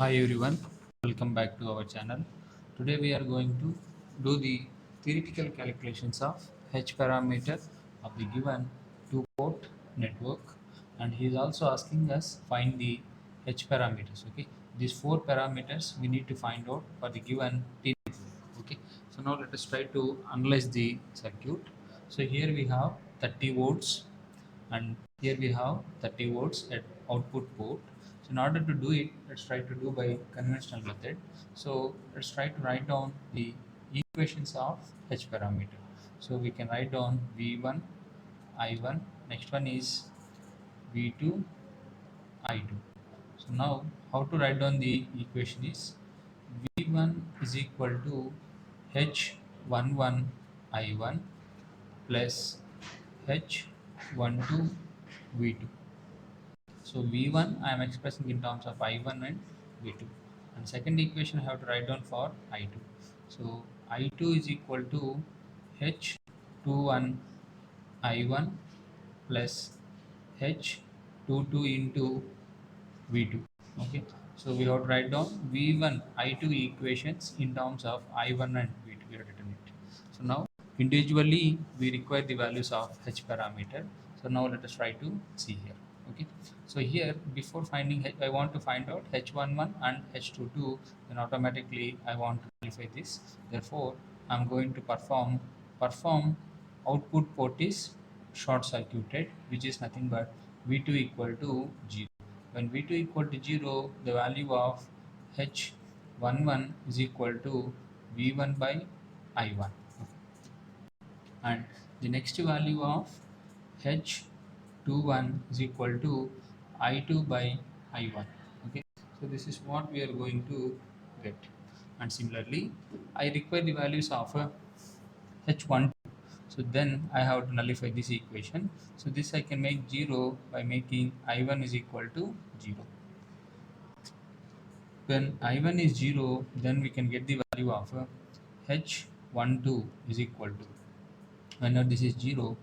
Hi everyone, welcome back to our channel. Today we are going to do the theoretical calculations of H parameter of the given two port network, and he is also asking us find the H parameters. Okay, these four parameters we need to find out for the given T network. Okay, so now let us try to analyze the circuit. So here we have 30 volts and here we have 30 volts at output port. So in order to do it, let's try to do by conventional method. So let's try to write down the equations of H parameter. So we can write down V1 I1, next one is V2 I2. So now how to write down the equation is V1 is equal to H11 I1 plus H12 V2. So V1 I am expressing in terms of I1 and V2. And second equation I have to write down for I2. So I2 is equal to H21 I1 plus H22 into V2. Okay. So we have to write down V1 I2 equations in terms of I1 and V2. We have written it. So now individually we require the values of H parameter. So now let us try to see here. Okay. So here before finding H, I want to find out H11 and H22. Then automatically I want to verify this. Therefore, I'm going to perform output port is short circuited, which is nothing but V2 equal to 0. When V2 equal to 0, the value of H11 is equal to V1 by I1. And the next value of H21 is equal to I2 by I1. Okay, so this is what we are going to get. And similarly, I require the values of H1. So then I have to nullify this equation. So this I can make 0 by making I1 is equal to 0. When I1 is 0, then we can get the value of H12 is equal to, whenever this is 0,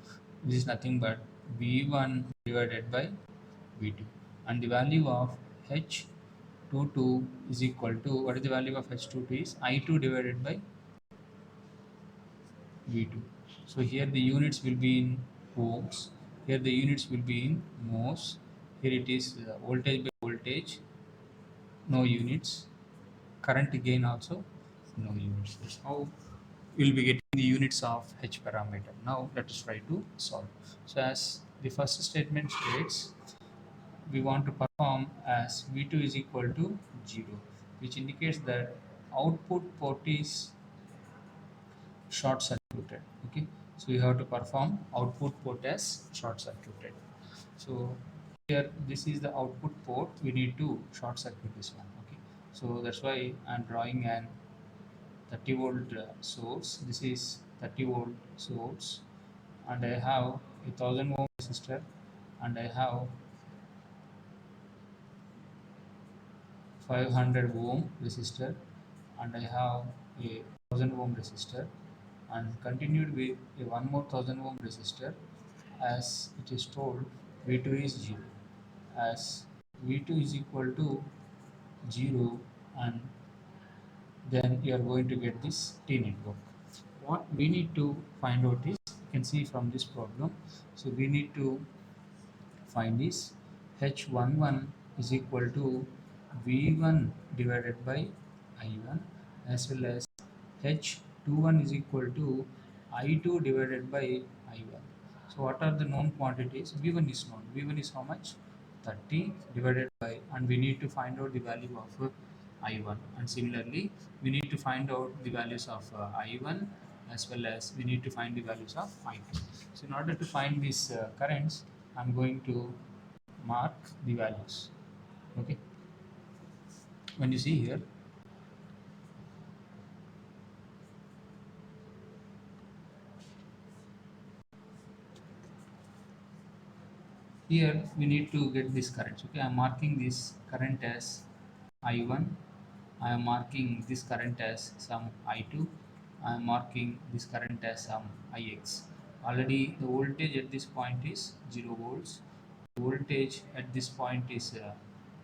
this is nothing but V1 divided by V2. And the value of H22 is equal to, what is the value of H22 is I2 divided by V2. So here the units will be in ohms, here the units will be in mhos, here it is voltage by voltage, no units, current gain also no units. That's how we'll be getting the units of H parameter. Now let us try to solve. So as the first statement states, we want to perform as V2 is equal to 0, which indicates that output port is short circuited. Okay, so you have to perform output port as short circuited. So here this is the output port, we need to short circuit this one. Okay, so that's why I'm drawing an 30 volt source. This is 30 volt source, and I have a 1000 ohm resistor, and I have 500 ohm resistor, and I have a 1000 ohm resistor, and continued with a one more 1000 ohm resistor. As it is told, V2 is 0. As V2 is equal to 0, and then you are going to get this T network. What we need to find out is, you can see from this problem, so we need to find is H11 is equal to V1 divided by I1, as well as H21 is equal to I2 divided by I1. So what are the known quantities? V1 is known. V1 is how much? 30 divided by, and we need to find out the value of I1. And similarly, we need to find out the values of I1, as well as we need to find the values of I2. So in order to find these currents, I'm going to mark the values. Okay, when you see here, here we need to get this current. Okay, I'm marking this current as I1, I am marking this current as some I2, I am marking this current as some Ix. Already the voltage at this point is 0 volts, the voltage at this point is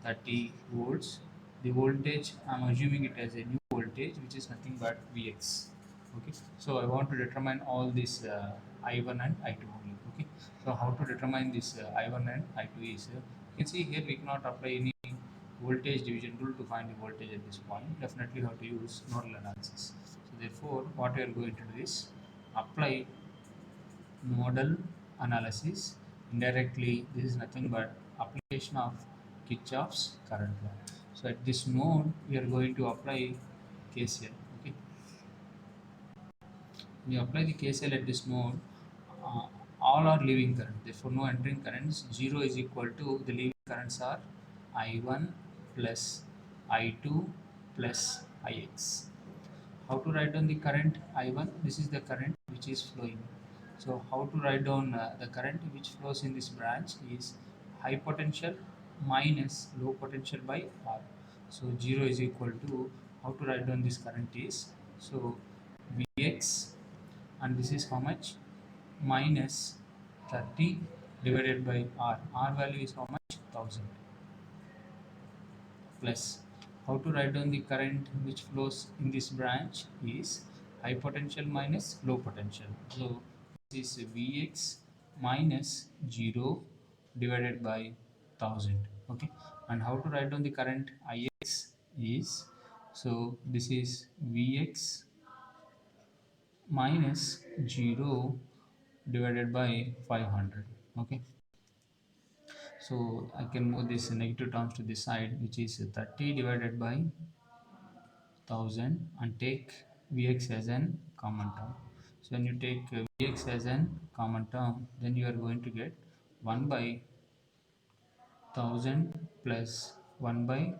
30 volts, the voltage, I'm assuming it as a new voltage, which is nothing but Vx. Okay, so I want to determine all this I1 and I2 only. Okay, so how to determine this I1 and I2 is, you can see here we cannot apply any voltage division rule to find the voltage at this point. Definitely have to use nodal analysis. So therefore, what we are going to do is apply nodal analysis indirectly. This is nothing but application of Kirchhoff's current law. So at this node we are going to apply KCL. Okay, when you apply the KCL at this node, uh, all are leaving current, therefore no entering currents. 0 is equal to the leaving currents are I1 plus I2 plus Ix. How to write down the current I1? This is the current which is flowing. So how to write down the current which flows in this branch is high potential minus low potential by R. So 0 is equal to, how to write down this current is, so Vx, and this is how much, minus 30 divided by R. R value is how much, 1000, plus, how to write down the current which flows in this branch is high potential minus low potential. So this is Vx minus 0 divided by 1000. Okay, and how to write down the current Ix is, so this is Vx minus 0 divided by 500. Okay, so I can move this negative terms to this side, which is 30 divided by 1000, and take Vx as an common term. So when you take Vx as an common term, then you are going to get 1 by 1000 plus 1 by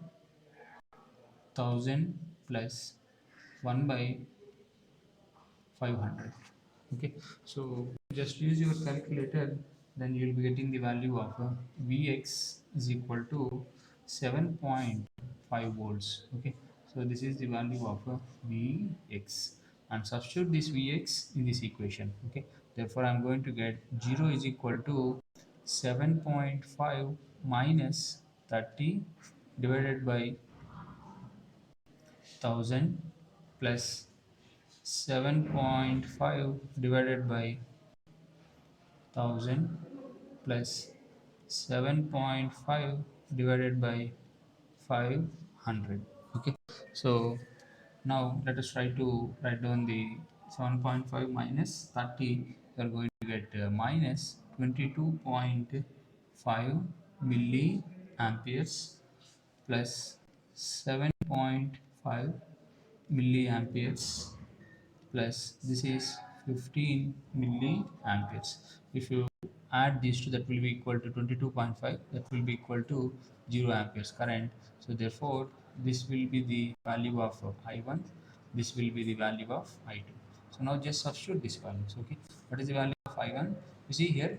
1000 plus 1 by 500. Okay, so just use your calculator, then you will be getting the value of Vx is equal to 7.5 volts. Okay, so this is the value of Vx, and substitute this Vx in this equation. Okay, therefore I'm going to get 0 is equal to 7.5 minus 30 divided by 1000 plus 7.5 divided by 1000 plus 7.5 divided by 500. Okay, so now let us try to write down the 7.5 minus 30. We are going to get minus 22.5 milliamperes plus 7.5 milliamperes plus this is 15 milliamperes. If you add these two, that will be equal to 22.5, that will be equal to 0 amperes current. So therefore this will be the value of I1, this will be the value of I2. So now just substitute these values. Okay, what is the value of I1? You see here,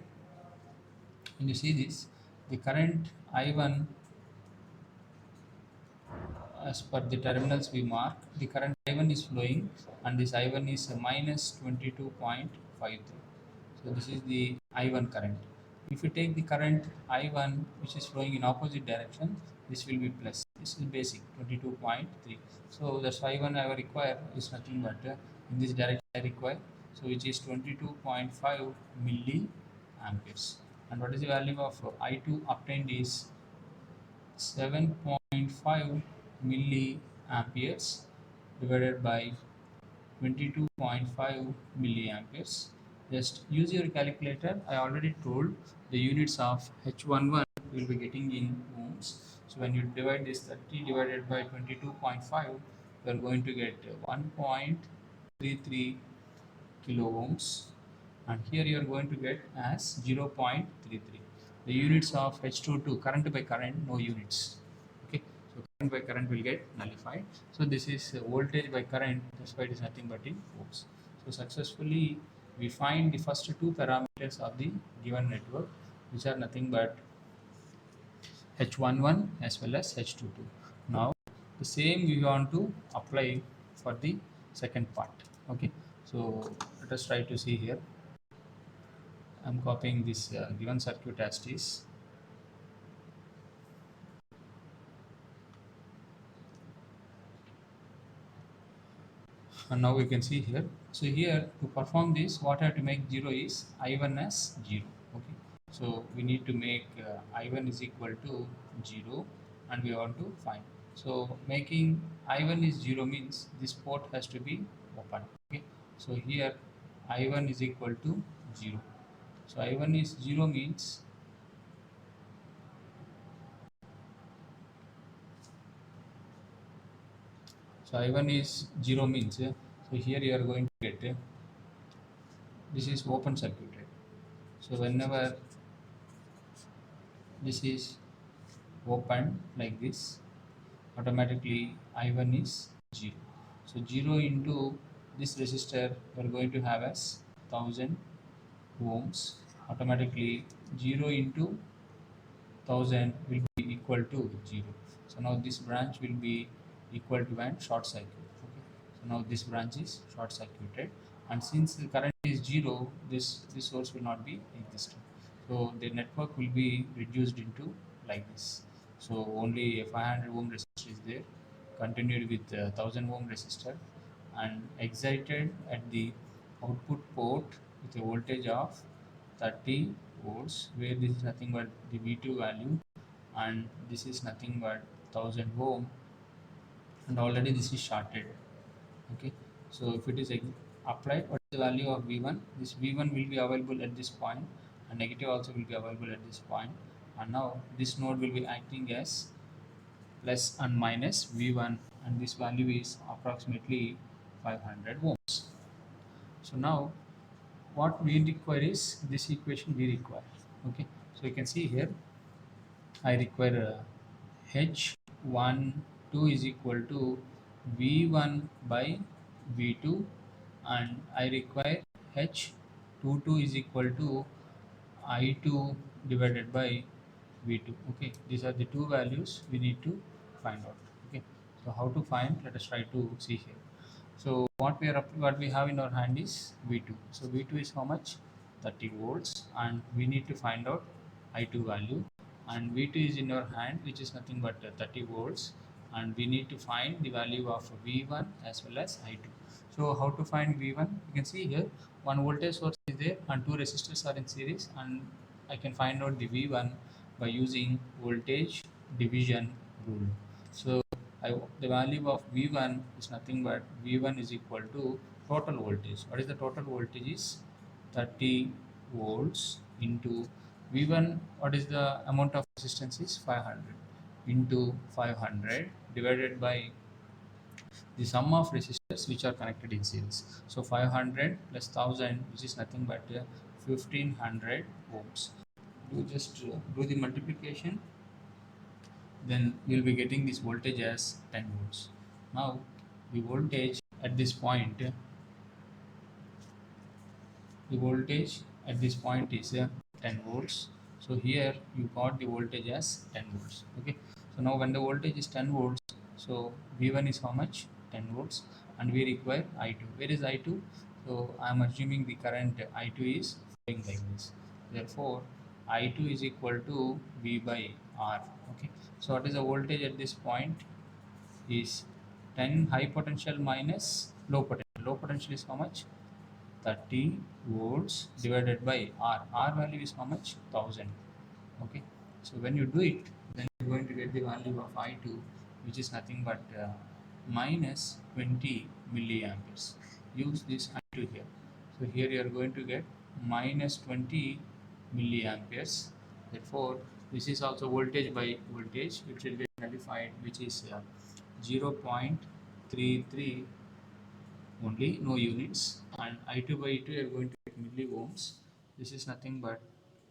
when you see this, the current I1 as per the terminals we mark, the current I1 is flowing, and this I1 is minus 22.53. So this is the I1 current. If you take the current I1 which is flowing in opposite direction, this will be plus. This is basic 22.3. So that's I1 I require is nothing but in this direction I require. So which is 22.5 milliamperes. And what is the value of I2 obtained is 7.5 milliamperes divided by 22.5 milliamperes. Just use your calculator. I already told the units of H11 will be getting in ohms. So when you divide this 30 divided by 22.5, you are going to get 1.33 kilo ohms, and here you are going to get as 0.33. The units of H22, current by current, no units. Okay, so current by current will get nullified. So this is voltage by current, that's why it is nothing but in ohms. So successfully we find the first two parameters of the given network, which are nothing but H11 as well as H22. Now the same we want to apply for the second part. Okay, so let us try to see here. I'm copying this given circuit as it is. And now we can see here. So here to perform this, what I have to make 0 is I1 as 0. Okay. So we need to make I1 is equal to 0 and we want to find. So making I1 is 0 means this port has to be open. Okay. So here I1 is equal to 0. So I1 is 0 means I1 is 0 means so here you are going to get this is open circuited. So whenever this is open like this, automatically I1 is 0. So 0 into this resistor we are going to have as 1000 ohms. Automatically 0 into 1000 will be equal to 0. So now this branch will be equal to an short circuit. Okay. So now this branch is short circuited, and since the current is 0, this source will not be existing. So the network will be reduced into like this. So only a 500 ohm resistor is there, continued with a 1000 ohm resistor, and excited at the output port with a voltage of 30 volts, where this is nothing but the V2 value and this is nothing but 1000 ohm, and already this is shorted. Okay. So if it is applied, what is the value of V1? This V1 will be available at this point and negative also will be available at this point, and now this node will be acting as plus and minus V1, and this value is approximately 500 ohms. So now what we require is this equation we require. Okay. So you can see here I require H12 is equal to V1 by V2, and I require H22 is equal to I2 divided by V2. Okay, these are the two values we need to find out. Okay, so how to find? Let us try to see here. So what we have in our hand is V2. So V2 is how much? 30 volts, and we need to find out I2 value. And V2 is in our hand, which is nothing but 30 volts, and we need to find the value of V1 as well as I2. So how to find V1? You can see here one voltage source is there and two resistors are in series, and I can find out the V1 by using voltage division rule. So the value of V1 is nothing but V1 is equal to total voltage. What is the total voltage? Is 30 volts into V1. What is the amount of resistance? Is 500 into 500 divided by the sum of resistors which are connected in series. So 500 plus 1000, which is nothing but 1500 ohms. Do the multiplication, then you'll be getting this voltage as 10 volts. Now the voltage at this point, the voltage at this point is 10 volts. So here you got the voltage as 10 volts. Okay. So now when the voltage is 10 volts, so V1 is how much? 10 volts, and we require I2. Where is I2? So I am assuming the current I2 is flowing like this. Therefore, I2 is equal to V by R. Okay. So what is the voltage at this point? Is 10 high potential minus low potential. Low potential is how much? 30 volts divided by R. R value is how much? 1000. Okay. So when you do it, then you're going to get the value of I2, which is nothing but minus 20 milliamperes. Use this I2 here. So here you are going to get minus 20 milliamperes. Therefore, this is also voltage by voltage, which will be nullified, which is 0.33 only, no units, and I2 by E2 are going to get milli ohms. This is nothing but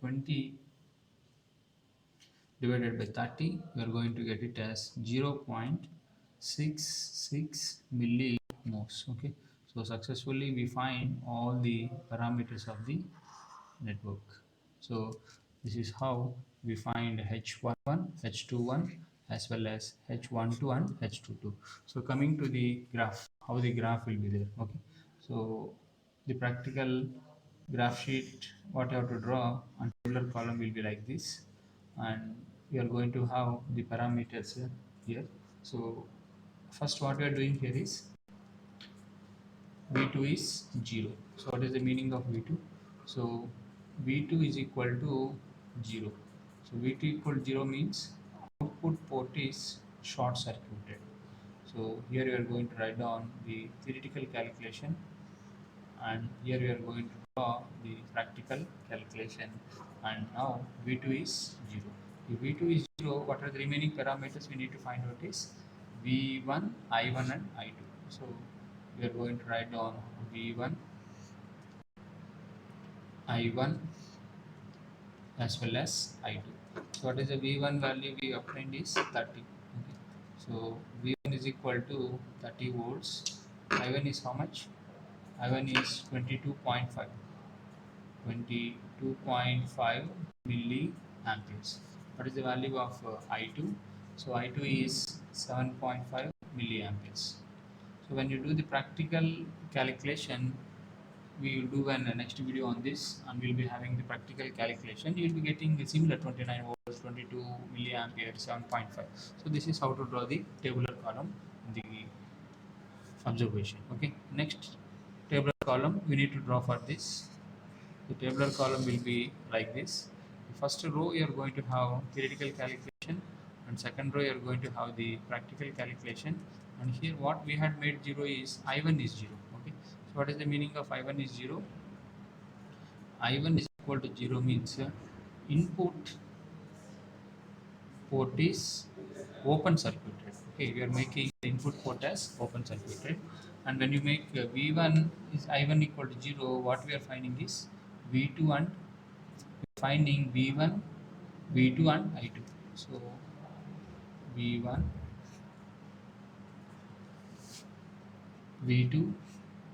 20 divided by 30, we are going to get it as 0.66 millimos. Okay, so successfully we find all the parameters of the network. So this is how we find H11, H21 as well as H12 and H22. So coming to the graph, how the graph will be there. Okay, so the practical graph sheet what you have to draw and tabular column will be like this, and we are going to have the parameters here. So first what we are doing here is V2 is 0. So what is the meaning of V2? So V2 is equal to 0. So V2 equal to 0 means output port is short circuited. So here we are going to write down the theoretical calculation, and here we are going to draw the practical calculation. And now V2 is 0. If V2 is 0, what are the remaining parameters we need to find out is V1, I1 and I2. So we are going to write down V1, I1 as well as I2. So what is the V1 value we obtained is 30. Okay. So V1 is equal to 30 volts. I1 is how much? I1 is 22.5. 22.5 milliamperes. What is the value of I2? So I2 is 7.5 milliamperes. So when you do the practical calculation, we will do an next video on this, and we'll be having the practical calculation. You'll be getting the similar 29 volts, 22 milliampere, 7.5. So this is how to draw the tabular column in the observation. Okay. Next tabular column we need to draw for this. The tabular column will be like this. The first row you are going to have theoretical calculation, and second row you are going to have the practical calculation. And here what we had made 0 is I1 is 0. Okay. So what is the meaning of I1 is 0? I1 is equal to 0 means input port is open circuited. Okay, we are making the input port as open circuited, and when you make V1 is I1 equal to 0, what we are finding is V2 and finding V1, V2 and I2. So V1, V2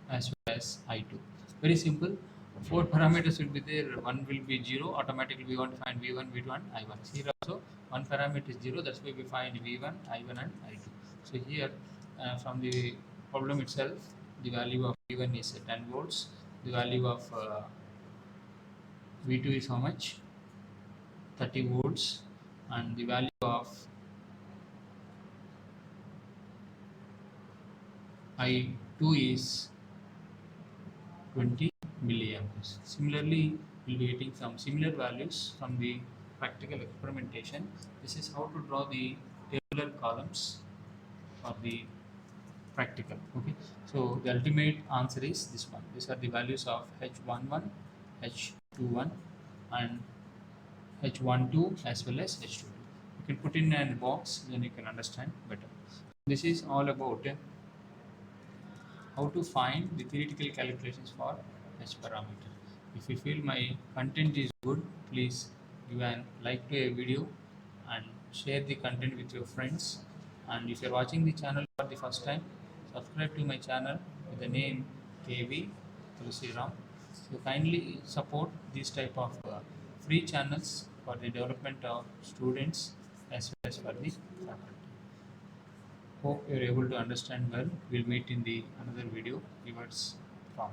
as well as I2. Very simple. Four parameters will be there. One will be 0. Automatically we want to find V1, V2 and I1. Here also one parameter is 0. That's why we find V1, I1 and I2. So here from the problem itself, the value of V1 is 10 volts. The value of V2 is how much? 30 volts. And the value of I2 is 20 milliamperes. Similarly, we'll be getting some similar values from the practical experimentation. This is how to draw the tabular columns for the practical. Okay, so the ultimate answer is this one. These are the values of H11, H21, and H12 as well as H22. You can put in a box, then you can understand better. This is all about how to find the theoretical calculations for H parameter. If you feel my content is good, please give a like to a video and share the content with your friends. And if you are watching the channel for the first time, subscribe to my channel with the name KV Tulsiram. So kindly support this type of free channels for the development of students as well as for the faculty. Hope you are able to understand well. We'll meet in the another video. Viewers from